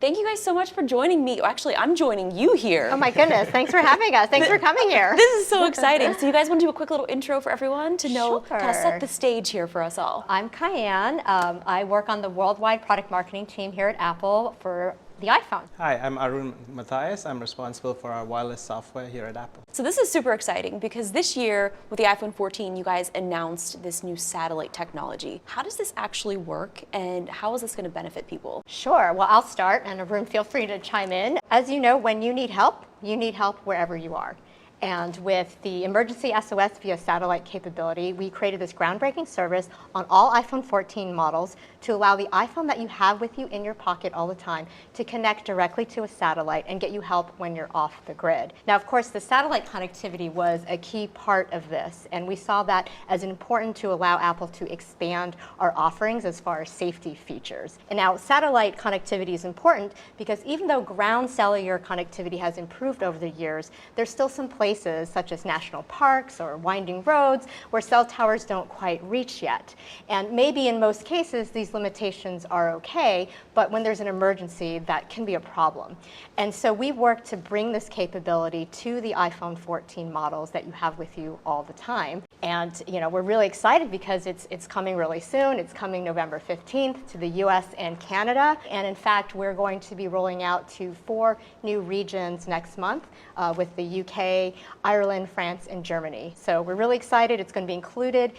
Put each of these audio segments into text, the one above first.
Thank you guys so much for joining me. Actually, I'm joining you here. Oh my goodness, thanks for having us. Thanks for coming here. This is so exciting. So you guys want to do a quick little intro for everyone to know, Sure. kind of set the stage here for us all. I'm Cayenne. I work on the worldwide product marketing team here at Apple for the iPhone. Hi, I'm Arun Matthias. I'm responsible for our wireless software here at Apple. So this is super exciting because this year with the iPhone 14, you guys announced this new satellite technology. How does this actually work and how is this going to benefit people? Sure, well I'll start and Arun, feel free to chime in. As you know, when you need help wherever you are. And with the emergency SOS via satellite capability, we created this groundbreaking service on all iPhone 14 models to allow the iPhone that you have with you in your pocket all the time to connect directly to a satellite and get you help when you're off the grid. Now, of course, the satellite connectivity was a key part of this, and we saw that as important to allow Apple to expand our offerings as far as safety features. And now, satellite connectivity is important because even though ground cellular connectivity has improved over the years, there's still some places such as national parks or winding roads where cell towers don't quite reach yet. And maybe in most cases these limitations are okay, but when there's an emergency that can be a problem. And so we worked to bring this capability to the iPhone 14 models that you have with you all the time. And we're really excited because it's coming really soon. It's coming November 15th to the US and Canada. And in fact, we're going to be rolling out to 4 new regions next month with the UK, Ireland, France, and Germany. So we're really excited. It's going to be included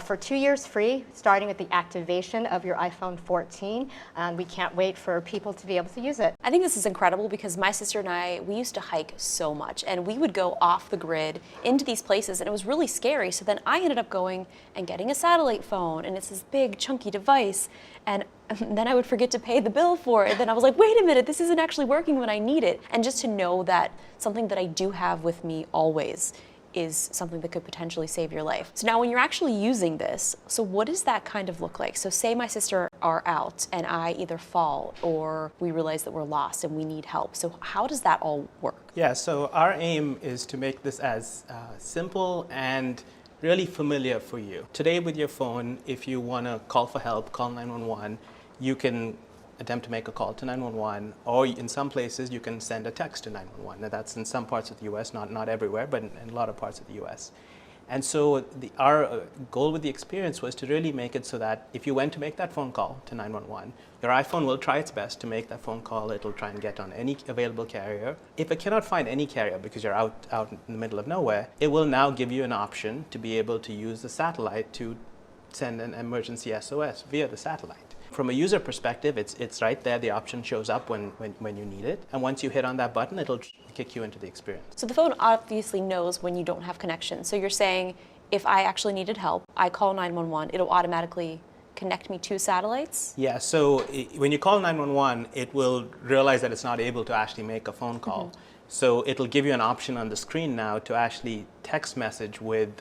for 2 years free, starting with the activation of your iPhone 14. And we can't wait for people to be able to use it. I think this is incredible because my sister and I, we used to hike so much and we would go off the grid into these places and it was really scary. So then I ended up going and getting a satellite phone and it's this big chunky device and then I would forget to pay the bill for it. Then I was like, wait a minute, this isn't actually working when I need it. And just to know that something that I do have with me always is something that could potentially save your life. So now when you're actually using this, so what does that kind of look like? So say my sister are out and I either fall or we realize that we're lost and we need help. So how does that all work? Yeah, so our aim is to make this as simple and really familiar for you. Today with your phone, if you want to call for help, call 911, you can attempt to make a call to 911, or in some places you can send a text to 911. Now that's in some parts of the US, not everywhere, but in a lot of parts of the US. And so our goal with the experience was to really make it so that if you went to make that phone call to 911, your iPhone will try its best to make that phone call. It'll try and get on any available carrier. If it cannot find any carrier because you're out in the middle of nowhere, it will now give you an option to be able to use the satellite to send an emergency SOS via the satellite. From a user perspective, it's right there. The option shows up when you need it. And once you hit on that button, it'll kick you into the experience. So the phone obviously knows when you don't have connection. So you're saying if I actually needed help, I call 911, it'll automatically connect me to satellites? Yeah, so when you call 911, it will realize that it's not able to actually make a phone call. Mm-hmm. So it'll give you an option on the screen now to actually text message with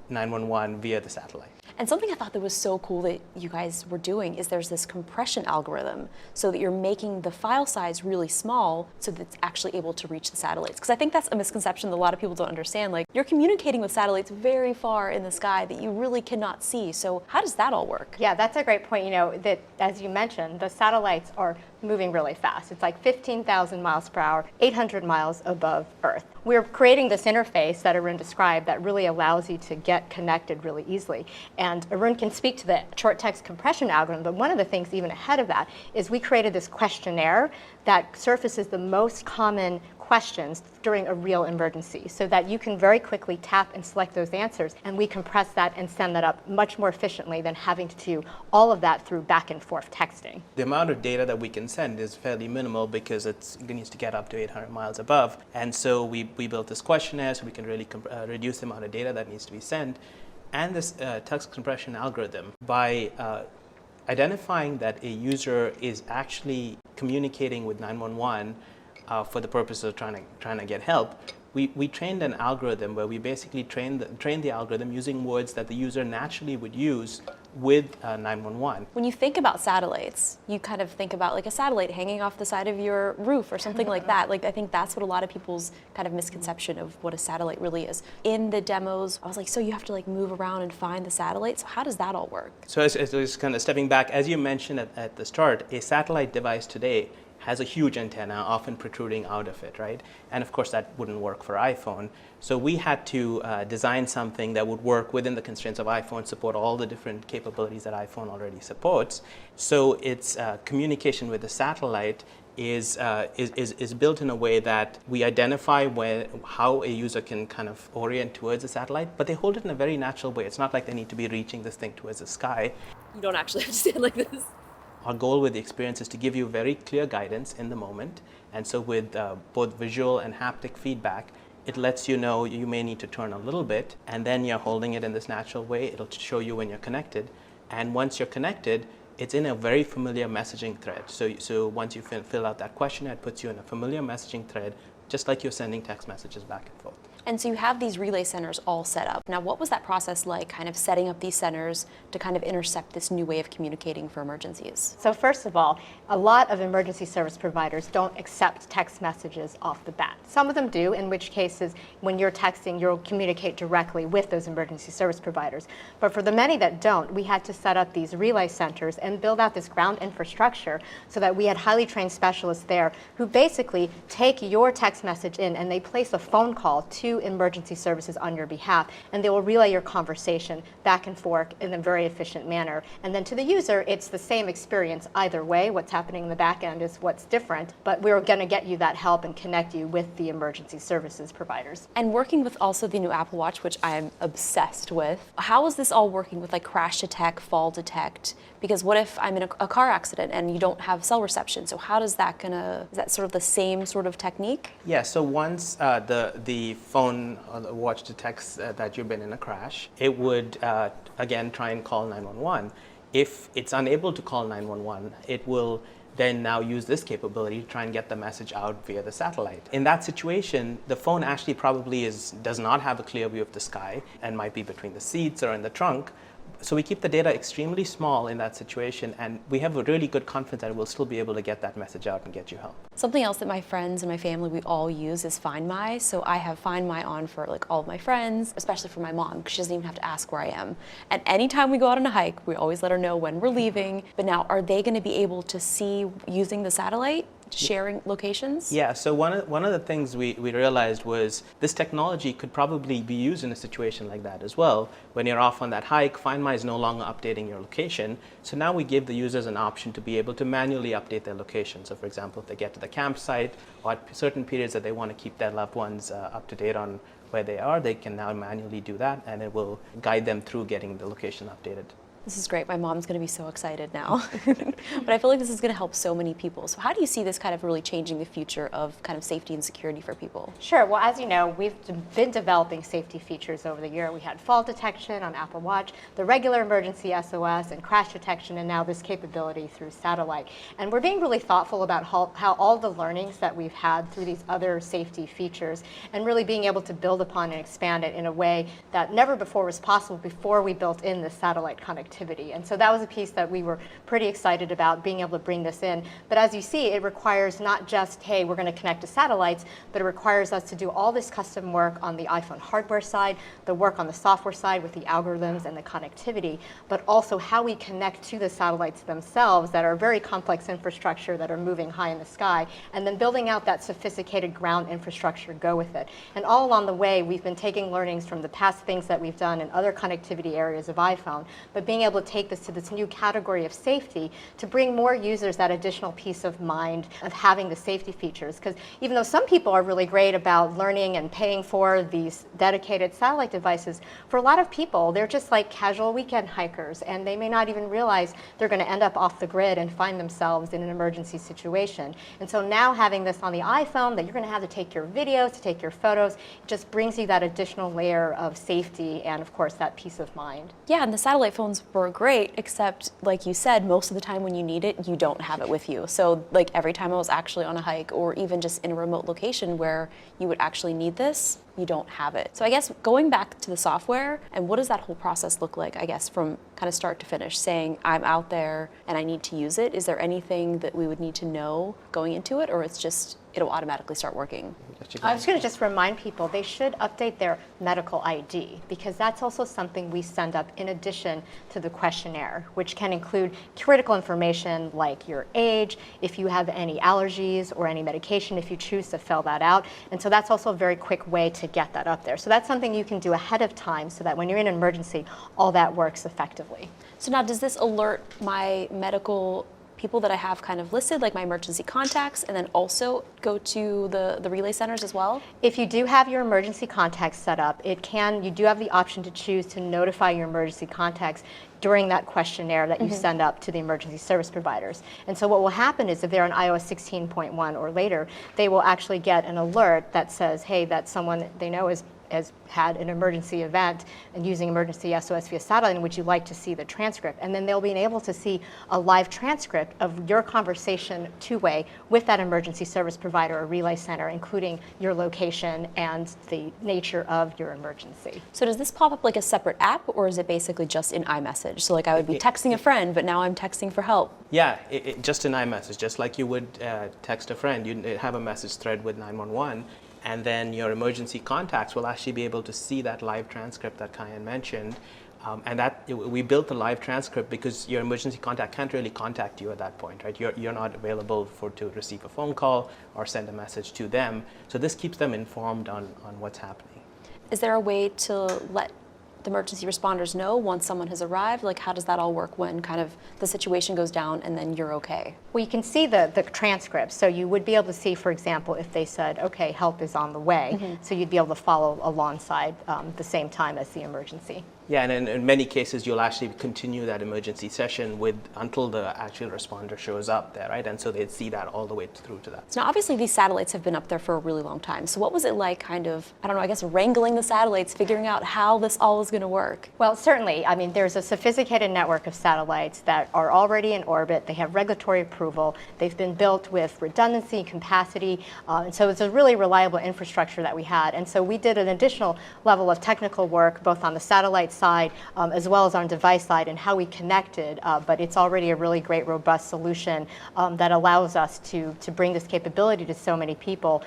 911 via the satellite. And something I thought that was so cool that you guys were doing is there's this compression algorithm so that you're making the file size really small so that it's actually able to reach the satellites. Because I think that's a misconception that a lot of people don't understand. Like, you're communicating with satellites very far in the sky that you really cannot see. So how does that all work? Yeah, that's a great point. That as you mentioned, the satellites are moving really fast. It's like 15,000 miles per hour, 800 miles above Earth. We're creating this interface that Arun described that really allows you to get connected really easily. And Arun can speak to the short text compression algorithm, but one of the things even ahead of that is we created this questionnaire that surfaces the most common questions during a real emergency so that you can very quickly tap and select those answers, and we compress that and send that up much more efficiently than having to do all of that through back and forth texting. The amount of data that we can send is fairly minimal because it needs to get up to 800 miles above. And so we built this questionnaire so we can really reduce the amount of data that needs to be sent. And this text compression algorithm, by identifying that a user is actually communicating with 911 for the purpose of trying to get help, we trained an algorithm where we basically trained the algorithm using words that the user naturally would use with 911. When you think about satellites, you kind of think about like a satellite hanging off the side of your roof or something like that. Like, I think that's what a lot of people's kind of misconception of what a satellite really is. In the demos, I was like, so you have to like move around and find the satellites? So how does that all work? So as kind of stepping back, as you mentioned at the start, a satellite device today has a huge antenna, often protruding out of it, right? And of course, that wouldn't work for iPhone. So we had to design something that would work within the constraints of iPhone, support all the different capabilities that iPhone already supports. So its communication with the satellite is built in a way that we identify how a user can kind of orient towards the satellite, but they hold it in a very natural way. It's not like they need to be reaching this thing towards the sky. You don't actually have to stand like this. Our goal with the experience is to give you very clear guidance in the moment. And so with both visual and haptic feedback, it lets you know you may need to turn a little bit, and then you're holding it in this natural way. It'll show you when you're connected. And once you're connected, it's in a very familiar messaging thread. So once you fill out that questionnaire, it puts you in a familiar messaging thread, just like you're sending text messages back and forth. And so you have these relay centers all set up. Now, what was that process like, kind of setting up these centers to kind of intercept this new way of communicating for emergencies? So first of all, a lot of emergency service providers don't accept text messages off the bat. Some of them do, in which cases, when you're texting, you'll communicate directly with those emergency service providers. But for the many that don't, we had to set up these relay centers and build out this ground infrastructure so that we had highly trained specialists there who basically take your text message in and they place a phone call to emergency services on your behalf, and they will relay your conversation back and forth in a very efficient manner. And then to the user, it's the same experience either way. What's happening in the back end is what's different, but we're going to get you that help and connect you with the emergency services providers. And working with also the new Apple Watch, which I am obsessed with, how is this all working with like crash detect, fall detect? Because what if I'm in a car accident and you don't have cell reception? So how does that is that sort of the same sort of technique? Yeah, so once the phone or the watch detects that you've been in a crash, it would, again, try and call 911. If it's unable to call 911, it will then now use this capability to try and get the message out via the satellite. In that situation, the phone actually probably does not have a clear view of the sky and might be between the seats or in the trunk. So we keep the data extremely small in that situation, and we have a really good confidence that we'll still be able to get that message out and get you help. Something else that my friends and my family, we all use is Find My. So I have Find My on for like all of my friends, especially for my mom, because she doesn't even have to ask where I am. And anytime we go out on a hike, we always let her know when we're leaving. But now, are they going to be able to see using the satellite? Sharing locations? Yeah, so one of the things we realized was this technology could probably be used in a situation like that as well. When you're off on that hike, Find My is no longer updating your location. So now we give the users an option to be able to manually update their location. So for example, if they get to the campsite or at certain periods that they want to keep their loved ones up to date on where they are, they can now manually do that, and it will guide them through getting the location updated. This is great. My mom's going to be so excited now. But I feel like this is going to help so many people. So how do you see this kind of really changing the future of kind of safety and security for people? Sure. Well, as you know, we've been developing safety features over the year. We had fall detection on Apple Watch, the regular emergency SOS, and crash detection, and now this capability through satellite. And we're being really thoughtful about how all the learnings that we've had through these other safety features, and really being able to build upon and expand it in a way that never before was possible before we built in the satellite connectivity. And so that was a piece that we were pretty excited about, being able to bring this in. But as you see, it requires not just, hey, we're going to connect to satellites, but it requires us to do all this custom work on the iPhone hardware side, the work on the software side with the algorithms and the connectivity, but also how we connect to the satellites themselves that are very complex infrastructure that are moving high in the sky, and then building out that sophisticated ground infrastructure to go with it. And all along the way, we've been taking learnings from the past things that we've done in other connectivity areas of iPhone, but being able to take this to this new category of safety to bring more users that additional peace of mind of having the safety features. Because even though some people are really great about learning and paying for these dedicated satellite devices, for a lot of people, they're just like casual weekend hikers, and they may not even realize they're going to end up off the grid and find themselves in an emergency situation. And so now having this on the iPhone that you're going to have to take your videos, to take your photos, it just brings you that additional layer of safety and, of course, that peace of mind. Yeah, and the satellite phones were great, except like you said, most of the time when you need it, you don't have it with you. So like every time I was actually on a hike or even just in a remote location where you would actually need this, you don't have it. So I guess going back to the software, and what does that whole process look like, I guess, from kind of start to finish, saying I'm out there and I need to use it? Is there anything that we would need to know going into it, or it's just it'll automatically start working. I was going to just remind people they should update their medical ID, because that's also something we send up in addition to the questionnaire, which can include critical information like your age, if you have any allergies or any medication, if you choose to fill that out. And so that's also a very quick way to get that up there. So that's something you can do ahead of time so that when you're in an emergency, all that works effectively. So now, does this alert my medical people that I have kind of listed, like my emergency contacts, and then also go to the relay centers as well? If you do have your emergency contacts set up, you do have the option to choose to notify your emergency contacts during that questionnaire that you send up to the emergency service providers. And so what will happen is if they're on iOS 16.1 or later, they will actually get an alert that says, hey, that someone they know has had an emergency event and using emergency SOS via satellite, and would you like to see the transcript? And then they'll be able to see a live transcript of your conversation two-way with that emergency service provider or relay center, including your location and the nature of your emergency. So does this pop up like a separate app, or is it basically just in iMessage? So like I would be texting a friend, but now I'm texting for help. Yeah, just an iMessage, just like you would text a friend. You have a message thread with 911, and then your emergency contacts will actually be able to see that live transcript that Kyan mentioned. And that we built the live transcript because your emergency contact can't really contact you at that point, right? You're not available to receive a phone call or send a message to them. So this keeps them informed on what's happening. Is there a way to let the emergency responders know once someone has arrived? Like, how does that all work when kind of the situation goes down and then you're okay? Well, you can see the transcript. So you would be able to see, for example, if they said, okay, help is on the way. So you'd be able to follow alongside the same time as the emergency. Yeah, and in many cases, you'll actually continue that emergency session until the actual responder shows up there, right? And so they'd see that all the way through to that. So now, obviously, these satellites have been up there for a really long time. So what was it like kind of, I don't know, I guess wrangling the satellites, figuring out how this all is going to work? Well, certainly. I mean, there's a sophisticated network of satellites that are already in orbit. They have regulatory approval. They've been built with redundancy and capacity. And so it's a really reliable infrastructure that we had. And so we did an additional level of technical work, both on the satellite side as well as on device side, and how we connected. But it's already a really great, robust solution that allows us to bring this capability to so many people,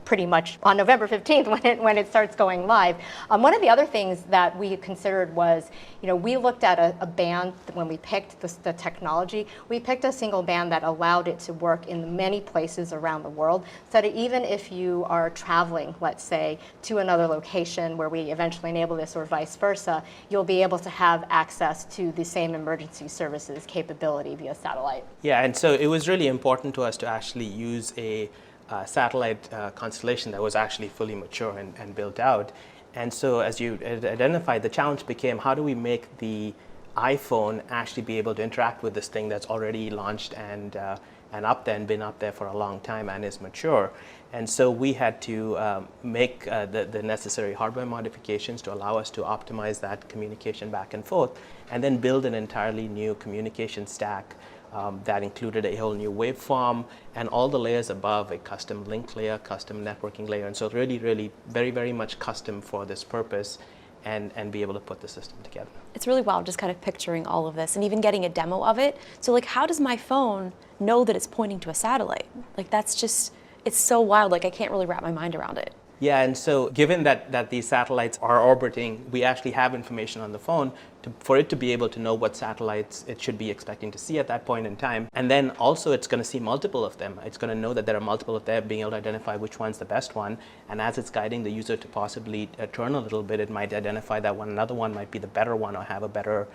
pretty much on November 15th when it starts going live. One of the other things that we considered was, we looked at a band when we picked the technology. We picked a single band that allowed it to work in many places around the world, so that even if you are traveling, let's say, to another location where we eventually enable this or vice versa, you'll be able to have access to the same emergency services capability via satellite. Yeah, and so it was really important to us to actually use a satellite constellation that was actually fully mature and built out. And so as you identified, the challenge became, how do we make the iPhone actually be able to interact with this thing that's already launched and up there and been up there for a long time and is mature. And so we had to make the necessary hardware modifications to allow us to optimize that communication back and forth, and then build an entirely new communication stack that included a whole new waveform and all the layers above, a custom link layer, custom networking layer. And so really, really very, very much custom for this purpose, and be able to put the system together. It's really wild just kind of picturing all of this and even getting a demo of it. So like, how does my phone know that it's pointing to a satellite? Like, that's just, it's so wild. Like, I can't really wrap my mind around it. Yeah, and so given that these satellites are orbiting, we actually have information on the phone for it to be able to know what satellites it should be expecting to see at that point in time. And then also it's going to see multiple of them. It's going to know that there are multiple of them, being able to identify which one's the best one. And as it's guiding the user to possibly turn a little bit, it might identify that another one might be the better one or have a better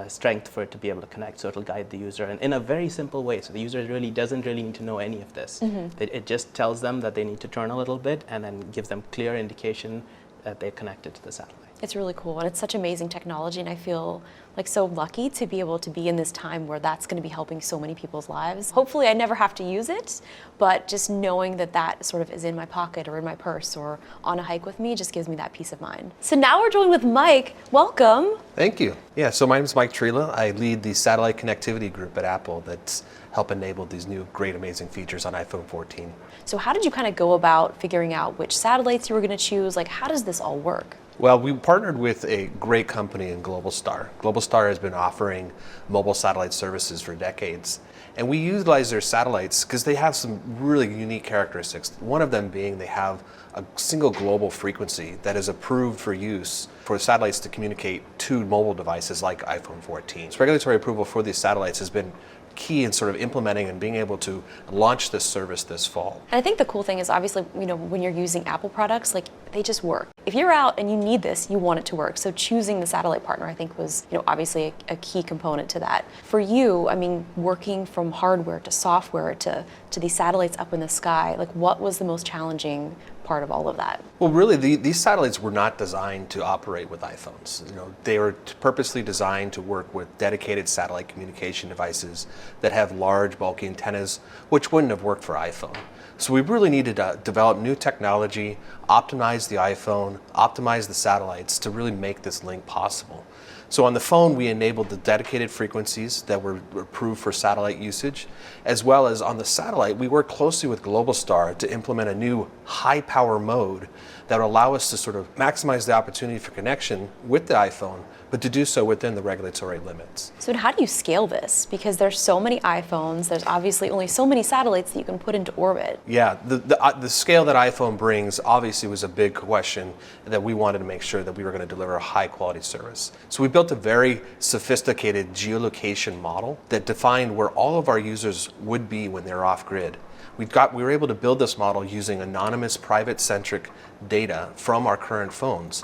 strength for it to be able to connect. So it'll guide the user in a very simple way. So the user doesn't really need to know any of this. It just tells them that they need to turn a little bit and then gives them clear indication that they're connected to the satellite. It's really cool, and it's such amazing technology, and I feel like so lucky to be able to be in this time where that's going to be helping so many people's lives. Hopefully I never have to use it, but just knowing that that sort of is in my pocket or in my purse or on a hike with me just gives me that peace of mind. So now we're joined with Mike. Welcome. Thank you. Yeah, so my name is Mike Trela. I lead the satellite connectivity group at Apple that's helped enable these new great, amazing features on iPhone 14. So how did you kind of go about figuring out which satellites you were going to choose? Like, how does this all work? Well, we partnered with a great company in Globalstar. Globalstar has been offering mobile satellite services for decades. And we utilize their satellites because they have some really unique characteristics. One of them being they have a single global frequency that is approved for use for satellites to communicate to mobile devices like iPhone 14. So regulatory approval for these satellites has been key in sort of implementing and being able to launch this service this fall. And I think the cool thing is obviously, when you're using Apple products, like they just work. If you're out and you need this, you want it to work. So choosing the satellite partner, I think was, obviously a key component to that. For you, I mean, working from hardware to software to these satellites up in the sky, like what was the most challenging part of all of that? Well, really, these satellites were not designed to operate with iPhones. They were purposely designed to work with dedicated satellite communication devices that have large, bulky antennas, which wouldn't have worked for iPhone. So we really needed to develop new technology, optimize the iPhone, optimize the satellites to really make this link possible. So on the phone, we enabled the dedicated frequencies that were approved for satellite usage, as well as on the satellite, we worked closely with Globalstar to implement a new high power mode that would allow us to sort of maximize the opportunity for connection with the iPhone, but to do so within the regulatory limits. So how do you scale this? Because there's so many iPhones, there's obviously only so many satellites that you can put into orbit. Yeah, the scale that iPhone brings obviously was a big question that we wanted to make sure that we were going to deliver a high quality service. So we built a very sophisticated geolocation model that defined where all of our users would be when they're off grid. We were able to build this model using anonymous private-centric data from our current phones.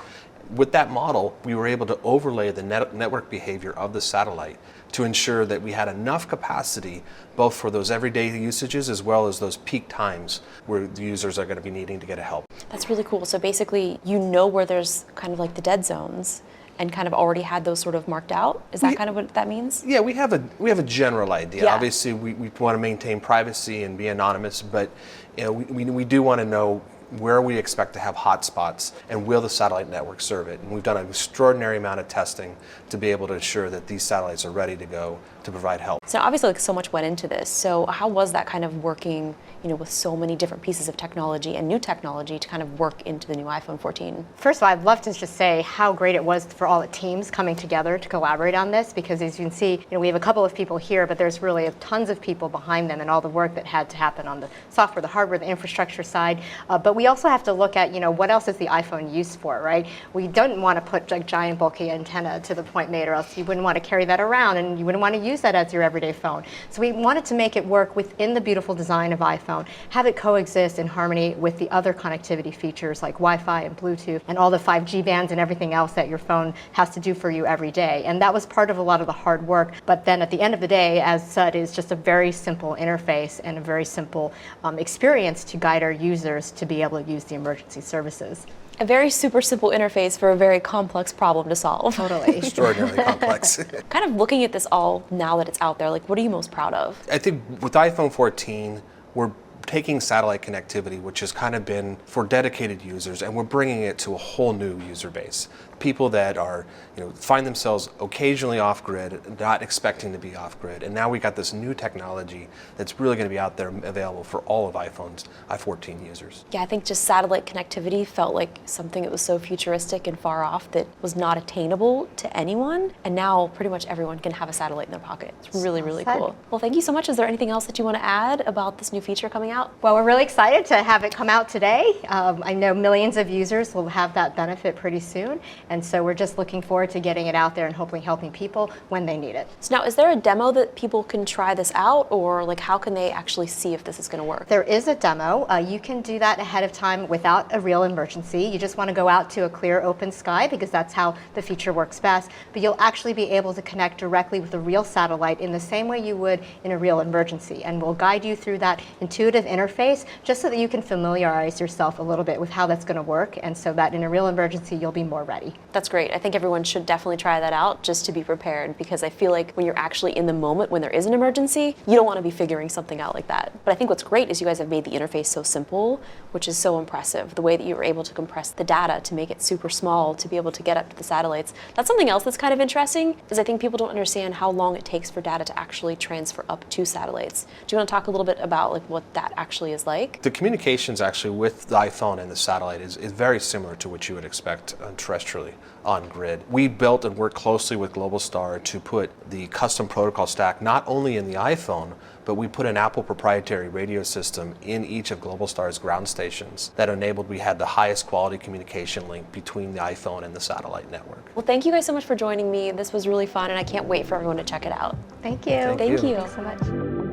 With that model, we were able to overlay the network behavior of the satellite to ensure that we had enough capacity both for those everyday usages as well as those peak times where the users are going to be needing to get help. That's really cool. So basically, where there's kind of like the dead zones and kind of already had those sort of marked out? Is that kind of what that means? Yeah, we have a general idea. Yeah. Obviously, we want to maintain privacy and be anonymous, but we do want to know where we expect to have hotspots and will the satellite network serve it. And we've done an extraordinary amount of testing to be able to ensure that these satellites are ready to go to provide help. So obviously so much went into this. So how was that kind of working, with so many different pieces of technology and new technology to kind of work into the new iPhone 14? First of all, I'd love to just say how great it was for all the teams coming together to collaborate on this, because as you can see, we have a couple of people here, but there's really tons of people behind them and all the work that had to happen on the software, the hardware, the infrastructure side. But we also have to look at, what else is the iPhone used for, right? We don't want to put a giant bulky antenna to the point made, or else you wouldn't want to carry that around and you wouldn't want to use that as your everyday phone. So we wanted to make it work within the beautiful design of iPhone, have it coexist in harmony with the other connectivity features like Wi-Fi and Bluetooth and all the 5G bands and everything else that your phone has to do for you every day. And that was part of a lot of the hard work. But then at the end of the day, as said, is just a very simple interface and a very simple experience to guide our users to be able to use the emergency services. A very super simple interface for a very complex problem to solve. Totally. Extraordinarily complex. Kind of looking at this all now that it's out there, like what are you most proud of? I think with iPhone 14, we're taking satellite connectivity, which has kind of been for dedicated users, and we're bringing it to a whole new user base. People that are, find themselves occasionally off grid, not expecting to be off grid. And now we got this new technology that's really going to be out there available for all of iPhone's i14 users. Yeah, I think just satellite connectivity felt like something that was so futuristic and far off that was not attainable to anyone. And now pretty much everyone can have a satellite in their pocket. It's really, really cool. Well, thank you so much. Is there anything else that you want to add about this new feature coming out? Well, we're really excited to have it come out today. I know millions of users will have that benefit pretty soon. And so we're just looking forward to getting it out there and hopefully helping people when they need it. So now, is there a demo that people can try this out, or like how can they actually see if this is going to work? There is a demo. You can do that ahead of time without a real emergency. You just want to go out to a clear open sky because that's how the feature works best. But you'll actually be able to connect directly with a real satellite in the same way you would in a real emergency. And we'll guide you through that intuitive interface just so that you can familiarize yourself a little bit with how that's going to work, and so that in a real emergency you'll be more ready. That's great. I think everyone should definitely try that out just to be prepared, because I feel like when you're actually in the moment when there is an emergency, you don't want to be figuring something out like that. But I think what's great is you guys have made the interface so simple, which is so impressive. The way that you were able to compress the data to make it super small to be able to get up to the satellites. That's something else that's kind of interesting, is I think people don't understand how long it takes for data to actually transfer up to satellites. Do you want to talk a little bit about like what that actually is like? The communications actually with the iPhone and the satellite is very similar to what you would expect terrestrially on grid. We built and worked closely with Globalstar to put the custom protocol stack not only in the iPhone, but we put an Apple proprietary radio system in each of Globalstar's ground stations that enabled we had the highest quality communication link between the iPhone and the satellite network. Well, thank you guys so much for joining me. This was really fun, and I can't wait for everyone to check it out. Thank you. Thank you. Thanks so much.